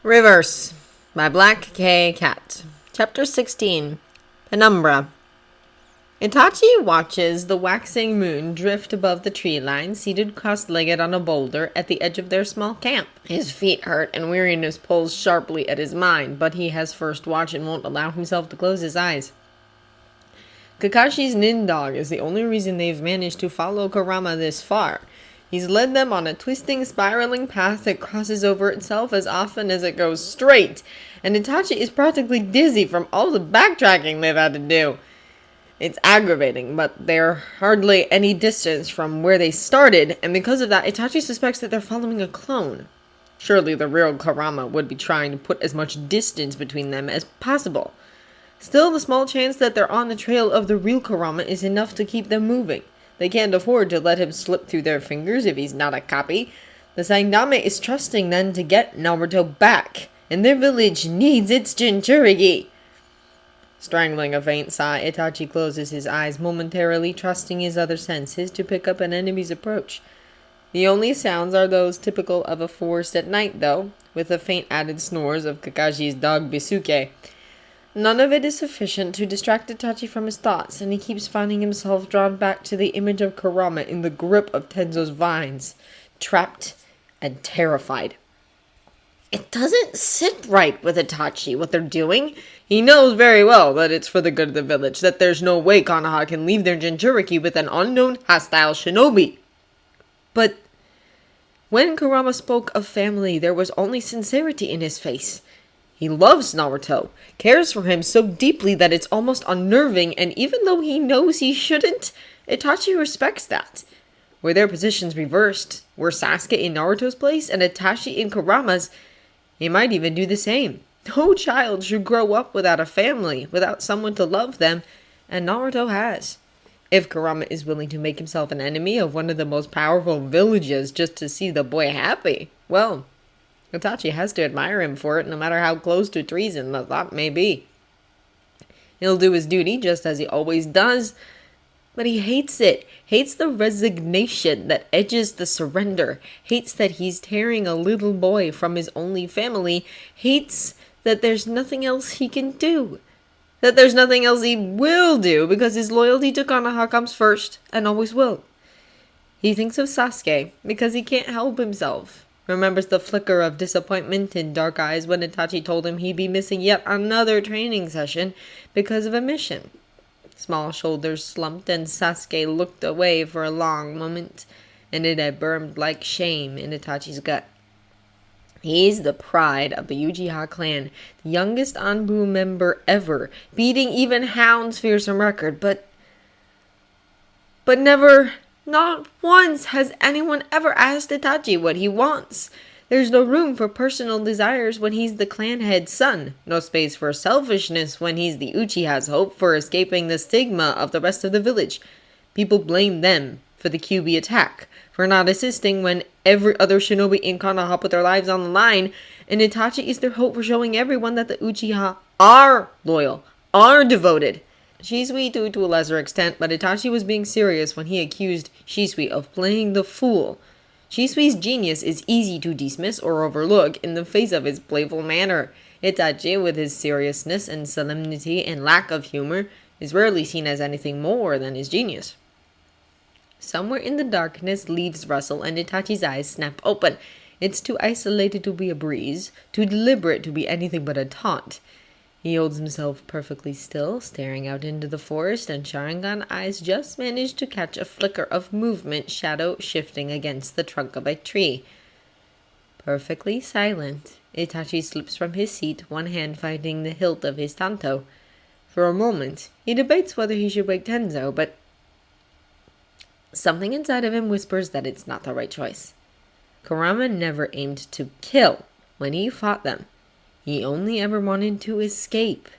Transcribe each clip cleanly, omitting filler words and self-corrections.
Reverse by Black K. Cat. Chapter 16. Penumbra. Itachi watches the waxing moon drift above the tree line, seated cross-legged on a boulder at the edge of their small camp. His feet hurt and weariness pulls sharply at his mind, but he has first watch and won't allow himself to close his eyes. Kakashi's nin dog is the only reason they've managed to follow Kurama this far. He's led them on a twisting, spiraling path that crosses over itself as often as it goes straight, and Itachi is practically dizzy from all the backtracking they've had to do. It's aggravating, but they're hardly any distance from where they started, and because of that, Itachi suspects that they're following a clone. Surely the real Kurama would be trying to put as much distance between them as possible. Still, the small chance that they're on the trail of the real Kurama is enough to keep them moving. They can't afford to let him slip through their fingers if he's not a copy. The Saindame is trusting them to get Naruto back, and their village needs its Jinchuriki. Strangling a faint sigh, Itachi closes his eyes momentarily, trusting his other senses to pick up an enemy's approach. The only sounds are those typical of a forest at night, though, with the faint added snores of Kakashi's dog Bisuke. None of it is sufficient to distract Itachi from his thoughts, and he keeps finding himself drawn back to the image of Kurama in the grip of Tenzo's vines, trapped and terrified. It doesn't sit right with Itachi, what they're doing. He knows very well that it's for the good of the village, that there's no way Konoha can leave their Jinchuriki with an unknown hostile shinobi. But when Kurama spoke of family, there was only sincerity in his face. He loves Naruto, cares for him so deeply that it's almost unnerving, and even though he knows he shouldn't, Itachi respects that. Were their positions reversed, were Sasuke in Naruto's place and Itachi in Kurama's, he might even do the same. No child should grow up without a family, without someone to love them, and Naruto has. If Kurama is willing to make himself an enemy of one of the most powerful villages just to see the boy happy, well, Itachi has to admire him for it, no matter how close to treason the thought may be. He'll do his duty just as he always does, but he hates it. Hates the resignation that edges the surrender. Hates that he's tearing a little boy from his only family. Hates that there's nothing else he can do. That there's nothing else he will do because his loyalty to Konoha comes first and always will. He thinks of Sasuke because he can't help himself. Remembers the flicker of disappointment in dark eyes when Itachi told him he'd be missing yet another training session because of a mission. Small shoulders slumped and Sasuke looked away for a long moment, and it had burned like shame in Itachi's gut. He's the pride of the Uchiha clan, the youngest Anbu member ever, beating even Hound's fearsome record, but never, not once, has anyone ever asked Itachi what he wants. There's no room for personal desires when he's the clan head's son. No space for selfishness when he's the Uchiha's hope for escaping the stigma of the rest of the village. People blame them for the Kyuubi attack, for not assisting when every other shinobi in Konoha put their lives on the line, and Itachi is their hope for showing everyone that the Uchiha are loyal, are devoted. Shisui to a lesser extent, but Itachi was being serious when he accused Shisui of playing the fool. Shisui's genius is easy to dismiss or overlook in the face of his playful manner. Itachi, with his seriousness and solemnity and lack of humor, is rarely seen as anything more than his genius. Somewhere in the darkness, leaves rustle and Itachi's eyes snap open. It's too isolated to be a breeze, too deliberate to be anything but a taunt. He holds himself perfectly still, staring out into the forest, and Sharingan eyes just manage to catch a flicker of movement, shadow shifting against the trunk of a tree. Perfectly silent, Itachi slips from his seat, one hand finding the hilt of his tanto. For a moment, he debates whether he should wake Tenzo, but something inside of him whispers that it's not the right choice. Kurama never aimed to kill when he fought them. He only ever wanted to escape.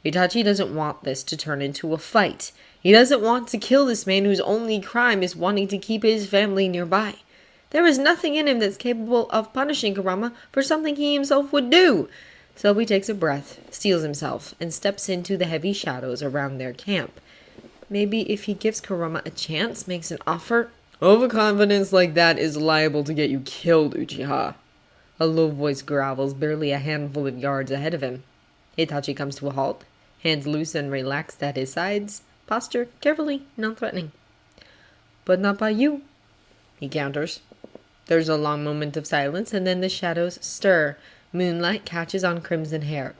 Itachi doesn't want this to turn into a fight. He doesn't want to kill this man whose only crime is wanting to keep his family nearby. There is nothing in him that's capable of punishing Kurama for something he himself would do. So he takes a breath, steels himself, and steps into the heavy shadows around their camp. Maybe if he gives Kurama a chance, makes an offer. Overconfidence like that is liable to get you killed, Uchiha. A low voice growls barely a handful of yards ahead of him. Itachi comes to a halt, hands loose and relaxed at his sides, posture carefully non-threatening. But not by you, he counters. There's a long moment of silence, and then the shadows stir. Moonlight catches on crimson hair.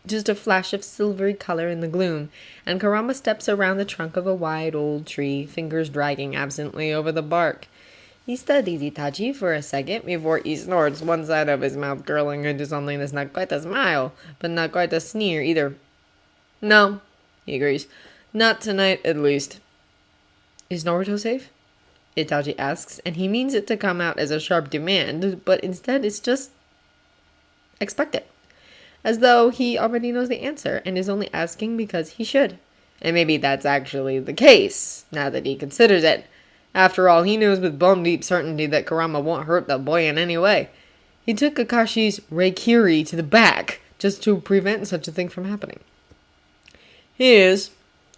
Just a flash of silvery color in the gloom, and Kurama steps around the trunk of a wide old tree, fingers dragging absently over the bark. He studies Itachi for a second before he snorts, one side of his mouth curling into something that's not quite a smile, but not quite a sneer either. No, he agrees. Not tonight, at least. Is Naruto safe? Itachi asks, and he means it to come out as a sharp demand, but instead it's just expected. As though he already knows the answer and is only asking because he should. And maybe that's actually the case, now that he considers it. After all, he knows with bone deep certainty that Kurama won't hurt the boy in any way. He took Kakashi's Reikiri to the back, just to prevent such a thing from happening. He is.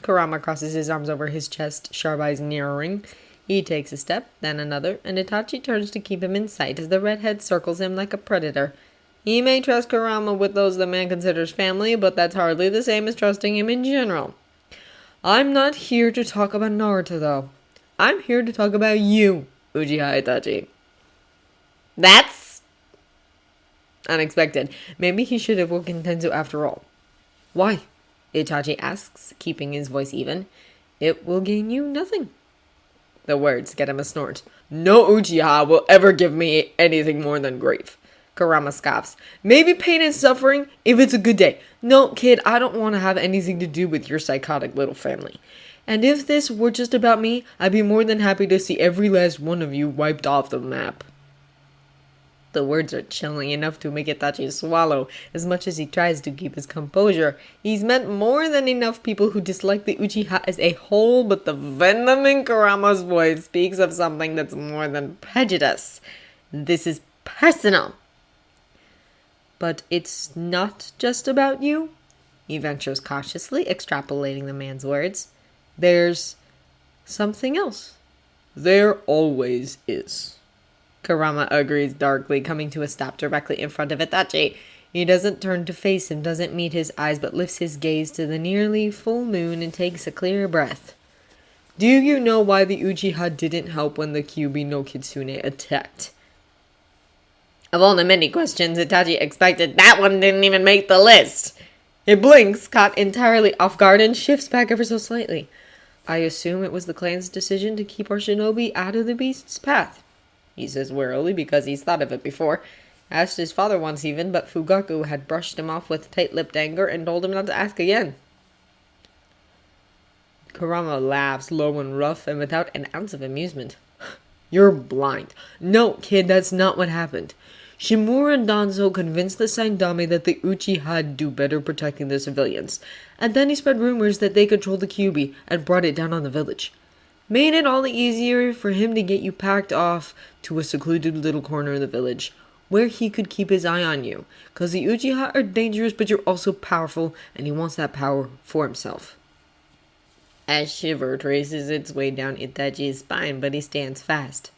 Kurama crosses his arms over his chest, sharp eyes narrowing. He takes a step, then another, and Itachi turns to keep him in sight as the redhead circles him like a predator. He may trust Kurama with those the man considers family, but that's hardly the same as trusting him in general. I'm not here to talk about Naruto, though. I'm here to talk about you, Uchiha Itachi. That's unexpected. Maybe he should have woken Tenzo after all. Why? Itachi asks, keeping his voice even. It will gain you nothing. The words get him a snort. No Uchiha will ever give me anything more than grief. Kurama scoffs. Maybe pain and suffering if it's a good day. No, kid, I don't want to have anything to do with your psychotic little family. And if this were just about me, I'd be more than happy to see every last one of you wiped off the map. The words are chilling enough to make Itachi swallow, as much as he tries to keep his composure. He's met more than enough people who dislike the Uchiha as a whole, but the venom in Kurama's voice speaks of something that's more than prejudice. This is personal. But it's not just about you, he ventures cautiously, extrapolating the man's words. There's something else. There always is. Kurama agrees darkly, coming to a stop directly in front of Itachi. He doesn't turn to face him, doesn't meet his eyes, but lifts his gaze to the nearly full moon and takes a clear breath. Do you know why the Uchiha didn't help when the Kyuubi no Kitsune attacked? Of all the many questions Itachi expected, that one didn't even make the list. He blinks, caught entirely off guard, and shifts back ever so slightly. I assume it was the clan's decision to keep our shinobi out of the beast's path. He says wearily because he's thought of it before. Asked his father once even, but Fugaku had brushed him off with tight-lipped anger and told him not to ask again. Kurama laughs low and rough and without an ounce of amusement. You're blind. No, kid, that's not what happened. Shimura and Danzo convinced the Saindame that the Uchiha do better protecting the civilians, and then he spread rumors that they controlled the Kyuubi and brought it down on the village. Made it all the easier for him to get you packed off to a secluded little corner of the village, where he could keep his eye on you, cause the Uchiha are dangerous, but you're also powerful, and he wants that power for himself. A shiver traces its way down Itachi's spine, but he stands fast.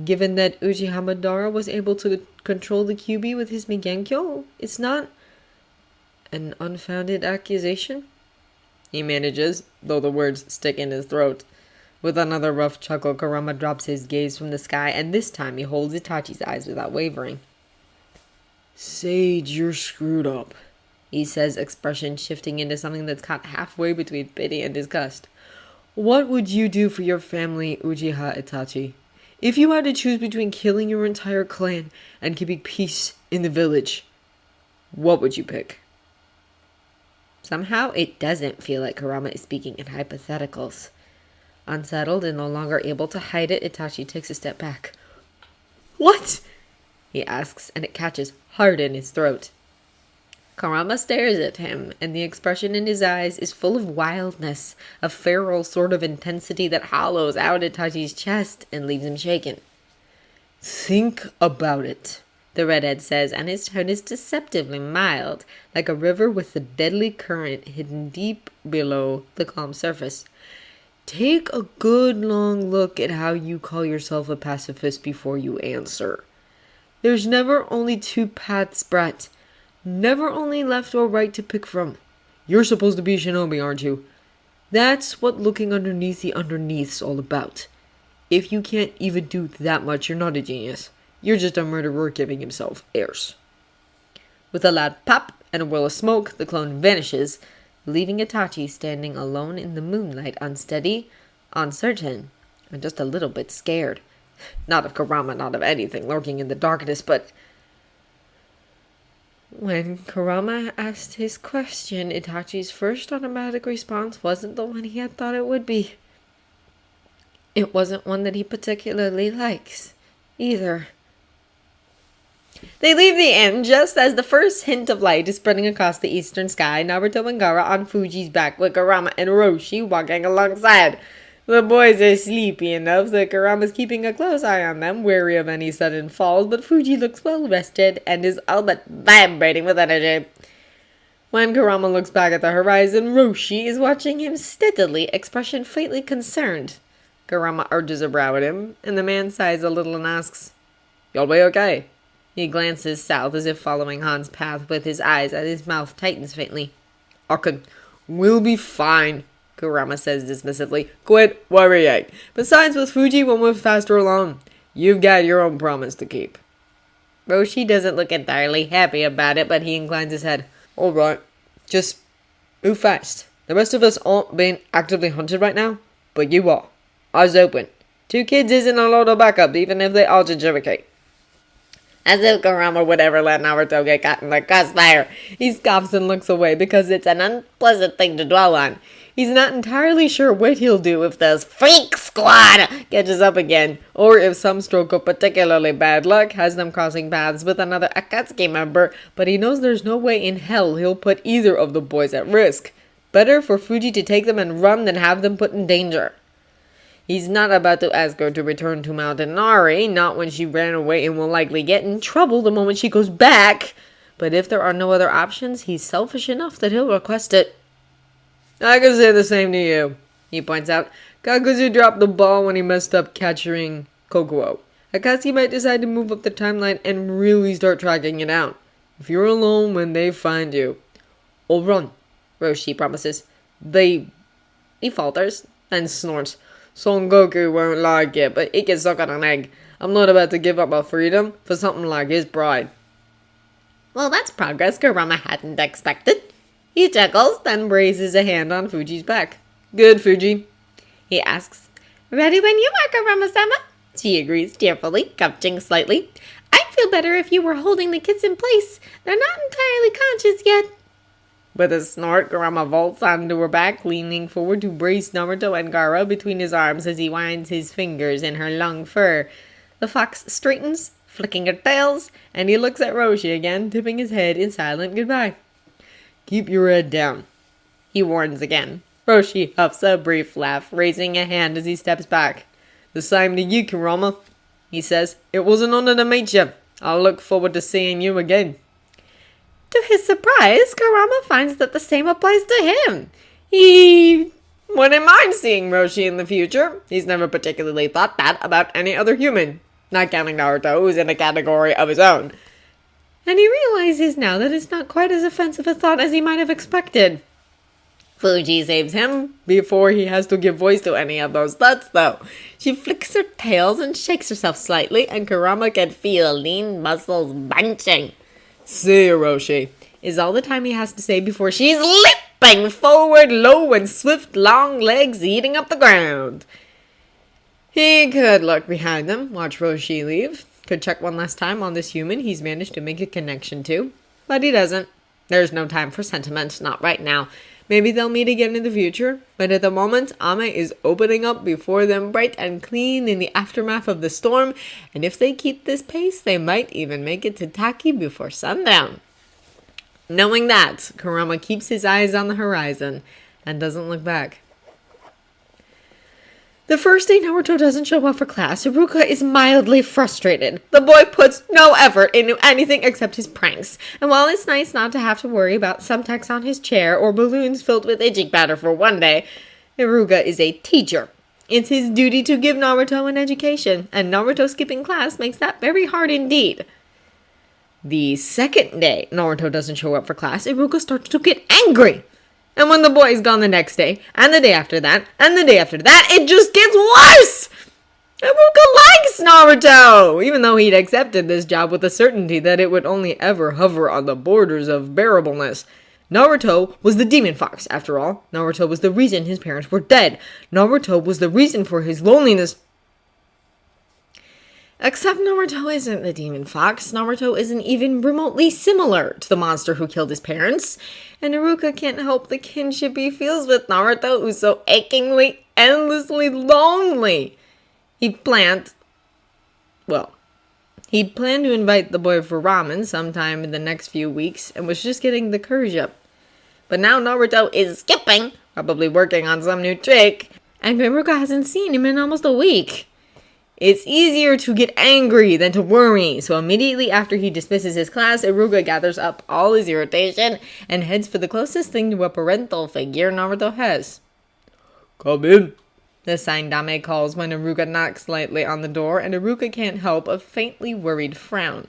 Given that Uchiha Madara was able to control the Kyuubi with his Migenkyo, it's not an unfounded accusation. He manages, though the words stick in his throat. With another rough chuckle, Kurama drops his gaze from the sky, and this time he holds Itachi's eyes without wavering. Sage, you're screwed up, he says, expression shifting into something that's caught halfway between pity and disgust. What would you do for your family, Uchiha Itachi? If you had to choose between killing your entire clan and keeping peace in the village, what would you pick? Somehow it doesn't feel like Kurama is speaking in hypotheticals. Unsettled and no longer able to hide it, Itachi takes a step back. What? He asks, and it catches hard in his throat. Kurama stares at him, and the expression in his eyes is full of wildness, a feral sort of intensity that hollows out Itachi's chest and leaves him shaken. Think about it, the redhead says, and his tone is deceptively mild, like a river with a deadly current hidden deep below the calm surface. Take a good long look at how you call yourself a pacifist before you answer. There's never only two paths, Brat. Never only left or right to pick from. You're supposed to be a shinobi, aren't you? That's what looking underneath the underneath's all about. If you can't even do that much, you're not a genius. You're just a murderer giving himself airs. With a loud pop and a whirl of smoke, the clone vanishes, leaving Itachi standing alone in the moonlight, unsteady, uncertain, and just a little bit scared. Not of Kurama, not of anything lurking in the darkness, but... When Kurama asked his question, Itachi's first automatic response wasn't the one he had thought it would be. It wasn't one that he particularly likes, either. They leave the inn just as the first hint of light is spreading across the eastern sky. Naruto and Gaara on Fuji's back with Kurama and Roshi walking alongside. The boys are sleepy enough that Kurama's keeping a close eye on them, wary of any sudden falls, but Fuji looks well rested and is all but vibrating with energy. When Kurama looks back at the horizon, Roshi is watching him steadily, expression faintly concerned. Kurama urges a brow at him, and the man sighs a little and asks, "You'll be okay?" He glances south as if following Han's path with his eyes, and his mouth tightens faintly. "We'll be fine," Kurama says dismissively. "Quit worrying. Besides, with Fuji, we'll move faster along. You've got your own promise to keep." Roshi doesn't look entirely happy about it, but he inclines his head. "Alright, just move fast. The rest of us aren't being actively hunted right now, but you are. Eyes open. 2 kids isn't a lot of backup, even if they are Jinchuriki." As if Kurama would ever let Naruto get caught in the crossfire. He scoffs and looks away because it's an unpleasant thing to dwell on. He's not entirely sure what he'll do if this freak squad catches up again, or if some stroke of particularly bad luck has them crossing paths with another Akatsuki member, but he knows there's no way in hell he'll put either of the boys at risk. Better for Fuji to take them and run than have them put in danger. He's not about to ask her to return to Mount Inari, not when she ran away and will likely get in trouble the moment she goes back. But if there are no other options, he's selfish enough that he'll request it. "I can say the same to you," he points out. "Kakuzu dropped the ball when he messed up capturing Kokuo. Akatsuki might decide to move up the timeline and really start tracking it out. If you're alone when they find you, I'll run," Roshi promises. He falters and snorts. "Son Goku won't like it, but he can suck on an egg. I'm not about to give up my freedom for something like his pride." Well, that's progress Kurama hadn't expected. He chuckles, then raises a hand on Fuji's back. "Good, Fuji," he asks. "Ready when you are, Kurama-sama," she agrees cheerfully, crouching slightly. "I'd feel better if you were holding the kids in place. They're not entirely conscious yet." With a snort, Kurama vaults onto her back, leaning forward to brace Naruto and Gaara between his arms as he winds his fingers in her long fur. The fox straightens, flicking her tails, and he looks at Roshi again, tipping his head in silent goodbye. "Keep your head down," he warns again. Roshi huffs a brief laugh, raising a hand as he steps back. "The same to you, Kurama," he says. "It was an honor to meet you. I'll look forward to seeing you again." To his surprise, Kurama finds that the same applies to him. He wouldn't mind seeing Roshi in the future. He's never particularly thought that about any other human, not counting Naruto, who's in a category of his own. And he realizes now that it's not quite as offensive a thought as he might have expected. Fuji saves him before he has to give voice to any of those thoughts, though. She flicks her tails and shakes herself slightly, and Kurama can feel lean muscles bunching. "See you, Roshi," is all the time he has to say before she's leaping forward, low and swift, long legs eating up the ground. He could look behind them, watch Roshi leave, could check one last time on this human he's managed to make a connection to, but he doesn't. There's no time for sentiment, not right now. Maybe they'll meet again in the future, but at the moment, Ame is opening up before them bright and clean in the aftermath of the storm, and if they keep this pace, they might even make it to Taki before sundown. Knowing that, Kurama keeps his eyes on the horizon and doesn't look back. The first day Naruto doesn't show up for class, Iruka is mildly frustrated. The boy puts no effort into anything except his pranks, and while it's nice not to have to worry about thumbtacks on his chair or balloons filled with itching powder for one day, Iruka is a teacher. It's his duty to give Naruto an education, and Naruto skipping class makes that very hard indeed. The second day Naruto doesn't show up for class, Iruka starts to get angry. And when the boy is gone the next day, and the day after that, and the day after that, it just gets worse! Iruka likes Naruto, even though he'd accepted this job with the certainty that it would only ever hover on the borders of bearableness. Naruto was the demon fox, after all. Naruto was the reason his parents were dead. Naruto was the reason for his loneliness. Except Naruto isn't the demon fox. Naruto isn't even remotely similar to the monster who killed his parents. And Iruka can't help the kinship he feels with Naruto, who's so achingly, endlessly lonely. He'd planned to invite the boy for ramen sometime in the next few weeks and was just getting the courage up. But now Naruto is skipping, probably working on some new trick, and Iruka hasn't seen him in almost a week. It's easier to get angry than to worry, so immediately after he dismisses his class, Iruka gathers up all his irritation and heads for the closest thing to a parental figure Naruto has. Come in, the Saindame calls when Iruka knocks lightly on the door, and Iruka can't help a faintly worried frown.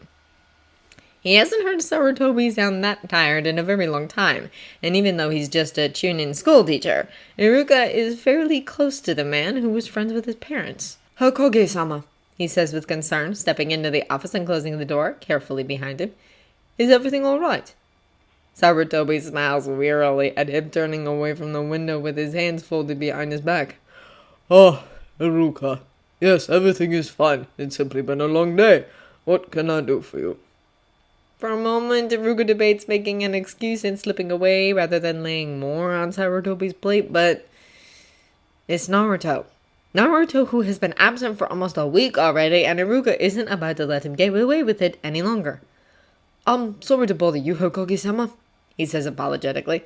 He hasn't heard Sarutobi sound that tired in a very long time, and even though he's just a Chunin school teacher, Iruka is fairly close to the man who was friends with his parents. Hokage-sama, he says with concern, stepping into the office and closing the door carefully behind him. Is everything all right? Sarutobi smiles wearily at him, turning away from the window with his hands folded behind his back. Ah, Iruka. Yes, everything is fine. It's simply been a long day. What can I do for you? For a moment, Iruka debates making an excuse and slipping away rather than laying more on Sarutobi's plate, but it's Naruto. Naruto, who has been absent for almost a week already, and Iruka isn't about to let him get away with it any longer. Sorry to bother you, Hokage-sama, he says apologetically,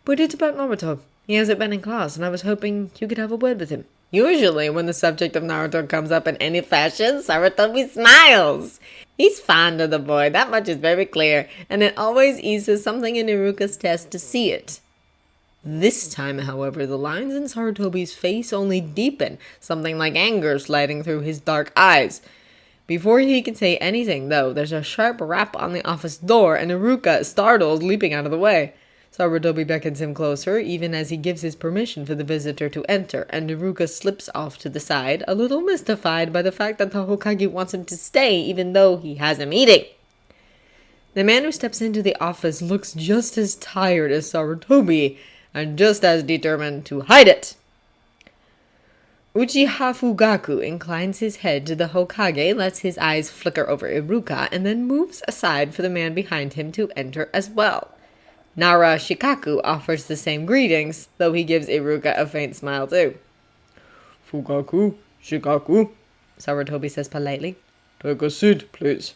but it's about Naruto. He hasn't been in class, and I was hoping you could have a word with him. Usually, when the subject of Naruto comes up in any fashion, Sarutobi smiles. He's fond of the boy, that much is very clear, and it always eases something in Iruka's chest to see it. This time, however, the lines in Sarutobi's face only deepen, something like anger sliding through his dark eyes. Before he can say anything, though, there's a sharp rap on the office door, and Iruka, startled, leaping out of the way. Sarutobi beckons him closer, even as he gives his permission for the visitor to enter, and Iruka slips off to the side, a little mystified by the fact that the Hokage wants him to stay, even though he has a meeting. The man who steps into the office looks just as tired as Sarutobi, and just as determined to hide it. Uchiha Fugaku inclines his head to the Hokage, lets his eyes flicker over Iruka, and then moves aside for the man behind him to enter as well. Nara Shikaku offers the same greetings, though he gives Iruka a faint smile too. Fugaku, Shikaku, Sarutobi says politely. Take a seat, please.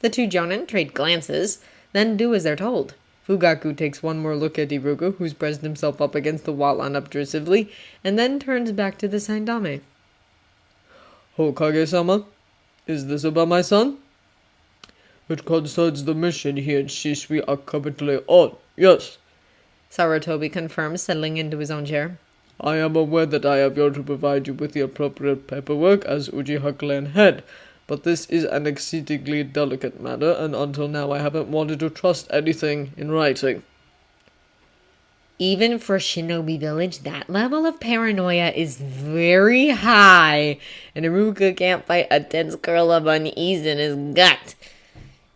The two jonin trade glances, then do as they're told. Fugaku takes one more look at Iruka, who's pressed himself up against the wall unobtrusively, and then turns back to the Saindame. Hokage-sama, is this about my son? It concerns the mission he and Shisui are currently on, yes. Sarutobi confirms, settling into his own chair. I am aware that I have yet to provide you with the appropriate paperwork as Uchiha clan head, but this is an exceedingly delicate matter, and until now I haven't wanted to trust anything in writing. Even for Shinobi Village, that level of paranoia is very high, and Iruka can't fight a tense curl of unease in his gut.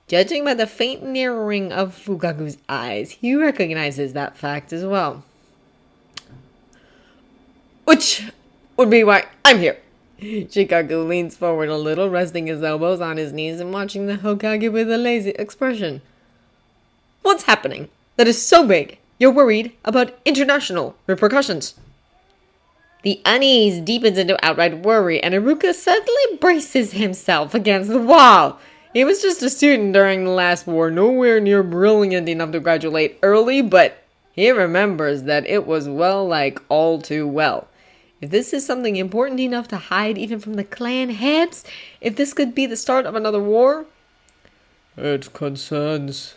Judging by the faint narrowing of Fugaku's eyes, he recognizes that fact as well. Which would be why I'm here. Shikaku leans forward a little, resting his elbows on his knees and watching the Hokage with a lazy expression. What's happening? That is so big. You're worried about international repercussions. The unease deepens into outright worry, and Iruka suddenly braces himself against the wall. He was just a student during the last war, nowhere near brilliant enough to graduate early, but he remembers that it was all too well. If this is something important enough to hide even from the clan heads, if this could be the start of another war... It concerns...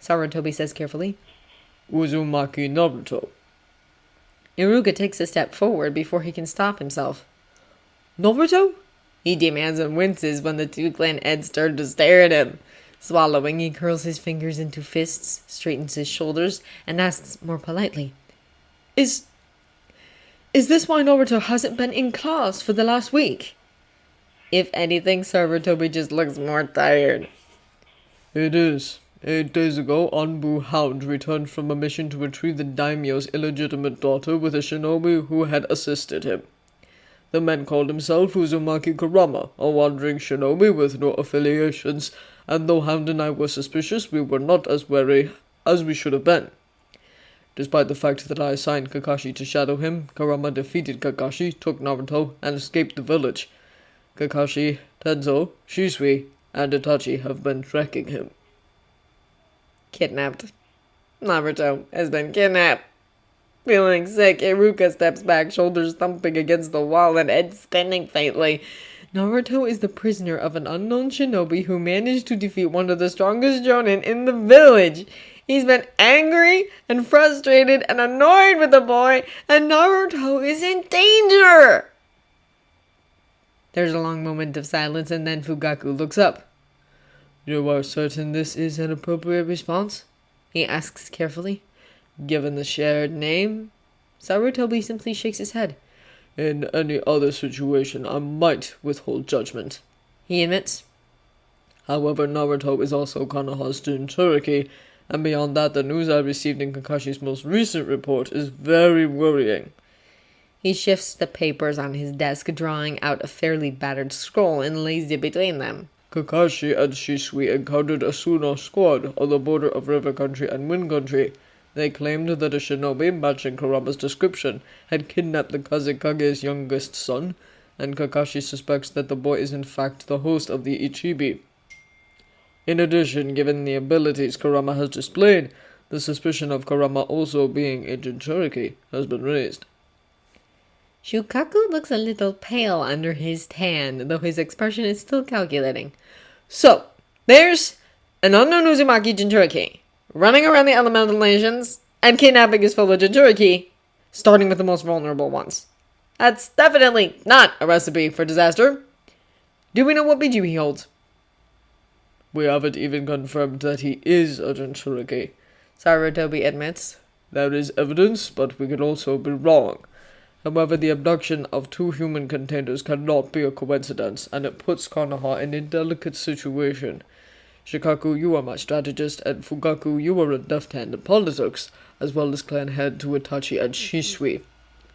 Sarutobi says carefully. Uzumaki Naruto. Iruka takes a step forward before he can stop himself. Naruto? He demands and winces when the two clan heads turn to stare at him. Swallowing, he curls his fingers into fists, straightens his shoulders, and asks more politely, Is this why Naruto hasn't been in class for the last week? If anything, Sarutobi just looks more tired. It is. 8 days ago, Anbu Hound returned from a mission to retrieve the daimyo's illegitimate daughter with a shinobi who had assisted him. The man called himself Uzumaki Kurama, a wandering shinobi with no affiliations, and though Hound and I were suspicious, we were not as wary as we should have been. Despite the fact that I assigned Kakashi to shadow him, Kurama defeated Kakashi, took Naruto, and escaped the village. Kakashi, Tenzo, Shisui, and Itachi have been tracking him. Kidnapped. Naruto has been kidnapped. Feeling sick, Iruka steps back, shoulders thumping against the wall and head spinning faintly. Naruto is the prisoner of an unknown shinobi who managed to defeat one of the strongest jonin in the village. He's been angry and frustrated and annoyed with the boy, and Naruto is in danger! There's a long moment of silence, and then Fugaku looks up. You are certain this is an appropriate response? He asks carefully. Given the shared name? Sarutobi simply shakes his head. In any other situation, I might withhold judgment, he admits. However, Naruto is also Konoha's Jinchuriki, and beyond that, the news I received in Kakashi's most recent report is very worrying. He shifts the papers on his desk, drawing out a fairly battered scroll and lays it between them. Kakashi and Shisui encountered a Suno squad on the border of River Country and Wind Country. They claimed that a shinobi matching Kurama's description had kidnapped the Kazekage's youngest son, and Kakashi suspects that the boy is in fact the host of the Ichibi. In addition, given the abilities Kurama has displayed, the suspicion of Kurama also being a Jinchuriki has been raised. Shukaku looks a little pale under his tan, though his expression is still calculating. So, there's an unknown Uzumaki Jinchuriki running around the elemental nations and kidnapping his fellow Jinchuriki, starting with the most vulnerable ones. That's definitely not a recipe for disaster. Do we know what Biju he holds? We haven't even confirmed that he is a Jinchuriki, Sarutobi admits. There is evidence, but we could also be wrong. However, the abduction of 2 human containers cannot be a coincidence, and it puts Konoha in a delicate situation. Shikaku, you are my strategist, and Fugaku, you are a deft hand in politics, as well as clan head to Itachi and Shisui.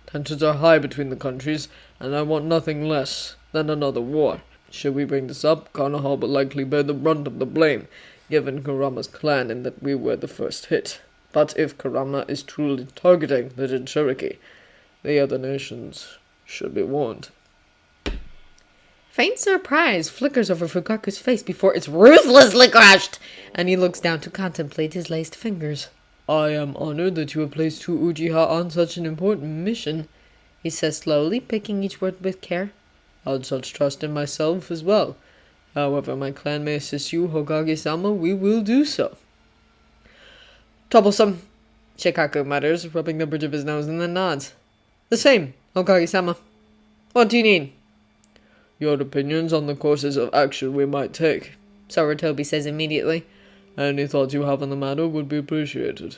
Tensions are high between the countries, and I want nothing less than another war. Should we bring this up, Konoha will likely bear the brunt of the blame, given Kurama's clan and that we were the first hit. But if Kurama is truly targeting the Jinchuriki, the other nations should be warned. Faint surprise flickers over Fugaku's face before it's ruthlessly crushed, and he looks down to contemplate his laced fingers. I am honored that you have placed 2 Uchiha on such an important mission, he says slowly, picking each word with care. I had such trust in myself as well. However my clan may assist you, Hokage-sama, we will do so. Troublesome, Shikaku mutters, rubbing the bridge of his nose and then nods. The same, Hokage-sama. What do you need? Your opinions on the courses of action we might take, Sarutobi says immediately. Any thoughts you have on the matter would be appreciated.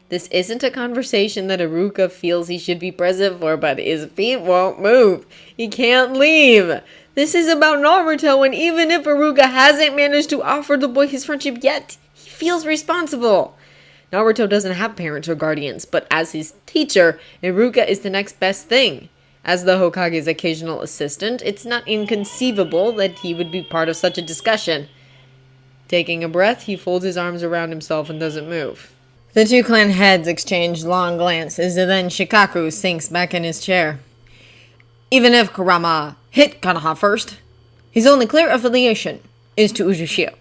This isn't a conversation that Iruka feels he should be present for, but his feet won't move. He can't leave. This is about Naruto, and even if Iruka hasn't managed to offer the boy his friendship yet, he feels responsible. Naruto doesn't have parents or guardians, but as his teacher, Iruka is the next best thing. As the Hokage's occasional assistant, it's not inconceivable that he would be part of such a discussion. Taking a breath, he folds his arms around himself and doesn't move. The 2 clan heads exchange long glances, and then Shikaku sinks back in his chair. Even if Kurama hit Konoha first, his only clear affiliation is to Uzushio,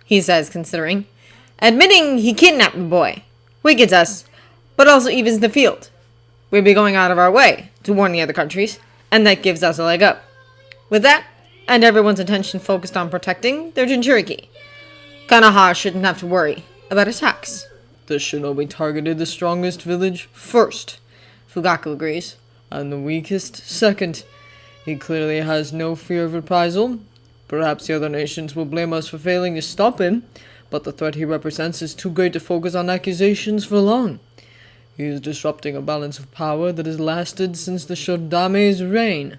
he says, considering. Admitting he kidnapped the boy weakens us, but also evens the field. We'd be going out of our way to warn the other countries, and that gives us a leg up. With that, and everyone's attention focused on protecting their Jinchuriki, Konoha shouldn't have to worry about attacks. The shinobi targeted the strongest village first, Fugaku agrees. And the weakest second. He clearly has no fear of reprisal, Perhaps the other nations will blame us for failing to stop him, but the threat he represents is too great to focus on accusations for long. He is disrupting a balance of power that has lasted since the Shodame's reign.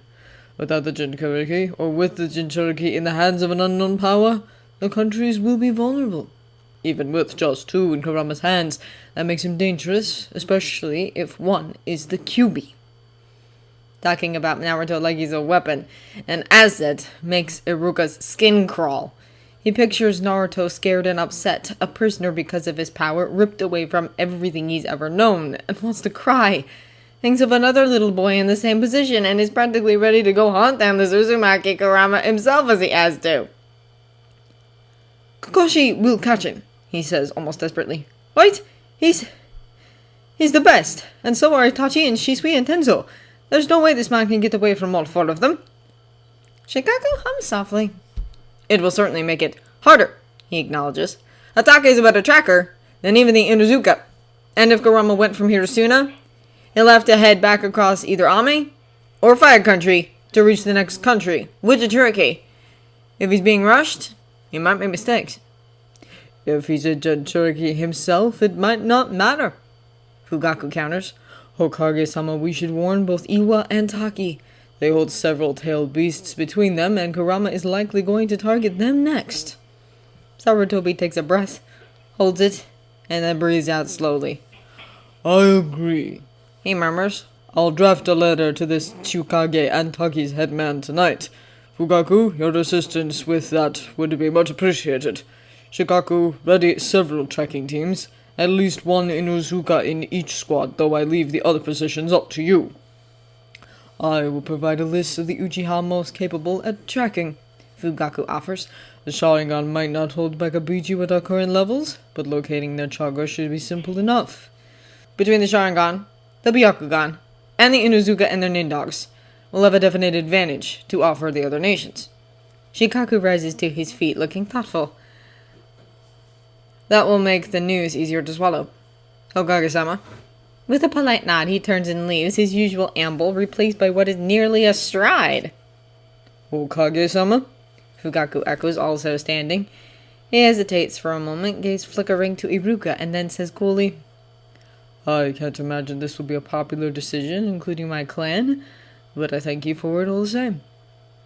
Without the Jinchuriki, or with the Jinchuriki in the hands of an unknown power, the countries will be vulnerable. Even with just two in Kurama's hands, that makes him dangerous, especially if one is the Kyuubi. Talking about Naruto like he's a weapon, an asset, makes Iruka's skin crawl. He pictures Naruto scared and upset, a prisoner because of his power, ripped away from everything he's ever known, and wants to cry. Thinks of another little boy in the same position, and is practically ready to go hunt down the Uzumaki Kurama himself as he has to. Kakashi will catch him, he says almost desperately. Wait, he's the best, and so are Itachi and Shisui and Tenzo. There's no way this man can get away from all four of them. Shikaku hums softly. It will certainly make it harder, he acknowledges. Atake is a better tracker than even the Inuzuka. And if Kurama went from here to Suna, he'll have to head back across either Ame or Fire Country to reach the next country, with the Jinchuriki. If he's being rushed, he might make mistakes. If he's a Jinchuriki himself, it might not matter, Fugaku counters. Hokage-sama, we should warn both Iwa and Taki. They hold several tailed beasts between them, and Kurama is likely going to target them next. Sarutobi takes a breath, holds it, and then breathes out slowly. I agree, he murmurs. I'll draft a letter to this Chukage and Taki's headman tonight. Fugaku, your assistance with that would be much appreciated. Shikaku, ready several tracking teams. At least one Inuzuka in each squad, though I leave the other positions up to you. I will provide a list of the Uchiha most capable at tracking, Fugaku offers. The Sharingan might not hold back a Biji at our current levels, but locating their chakra should be simple enough. Between the Sharingan, the Byakugan, and the Inuzuka and their nindogs, we'll have a definite advantage to offer the other nations. Shikaku rises to his feet, looking thoughtful. That will make the news easier to swallow. Hokage-sama. With a polite nod, he turns and leaves, his usual amble replaced by what is nearly a stride. Hokage-sama? Fugaku echoes, also standing. He hesitates for a moment, gaze flickering to Iruka, and then says coolly, I can't imagine this will be a popular decision, including my clan, but I thank you for it all the same.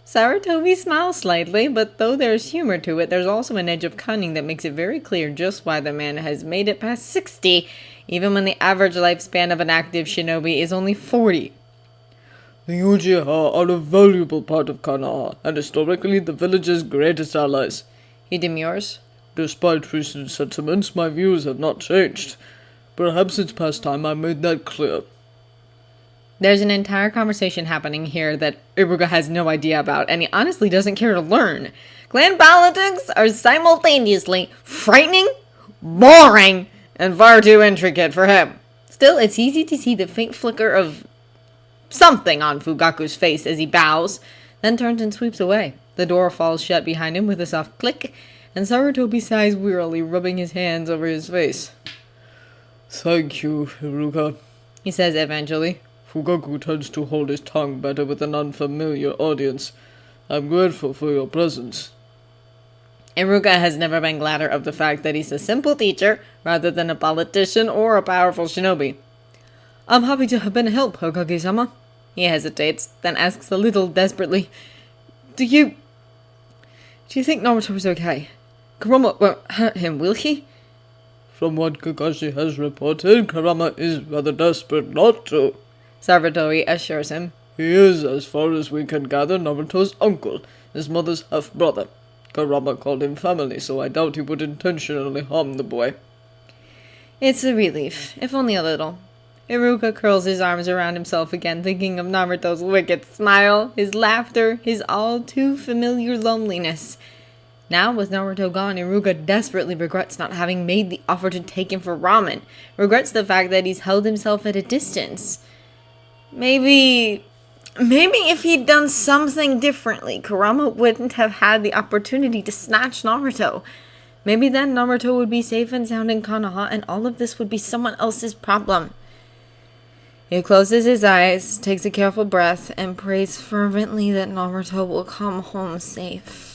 Sarutobi smiles slightly, but though there's humor to it, there's also an edge of cunning that makes it very clear just why the man has made it past 60, even when the average lifespan of an active shinobi is only 40. The Uchiha are a valuable part of Konoha, and historically the village's greatest allies. He demurs. Despite recent sentiments, my views have not changed. Perhaps it's past time I made that clear. There's an entire conversation happening here that Iruka has no idea about, and he honestly doesn't care to learn. Clan politics are simultaneously frightening, boring, and far too intricate for him. Still, it's easy to see the faint flicker of something on Fugaku's face as he bows, then turns and sweeps away. The door falls shut behind him with a soft click, and Sarutobi sighs wearily, rubbing his hands over his face. Thank you, Iruka, he says eventually. Fugaku tends to hold his tongue better with an unfamiliar audience. I'm grateful for your presence. Iruka has never been gladder of the fact that he's a simple teacher rather than a politician or a powerful shinobi. I'm happy to have been a help, Hokage-sama. He hesitates, then asks a little desperately, Do you think Naruto is okay? Kurama won't hurt him, will he? From what Kakashi has reported, Kurama is rather desperate not to. Sarutobi assures him. He is, as far as we can gather, Naruto's uncle, his mother's half-brother. Kurama called him family, so I doubt he would intentionally harm the boy. It's a relief, if only a little. Iruka curls his arms around himself again, thinking of Naruto's wicked smile, his laughter, his all-too-familiar loneliness. Now, with Naruto gone, Iruka desperately regrets not having made the offer to take him for ramen, regrets the fact that he's held himself at a distance. Maybe if he'd done something differently, Kurama wouldn't have had the opportunity to snatch Naruto. Maybe then Naruto would be safe and sound in Konoha, and all of this would be someone else's problem. He closes his eyes, takes a careful breath, and prays fervently that Naruto will come home safe.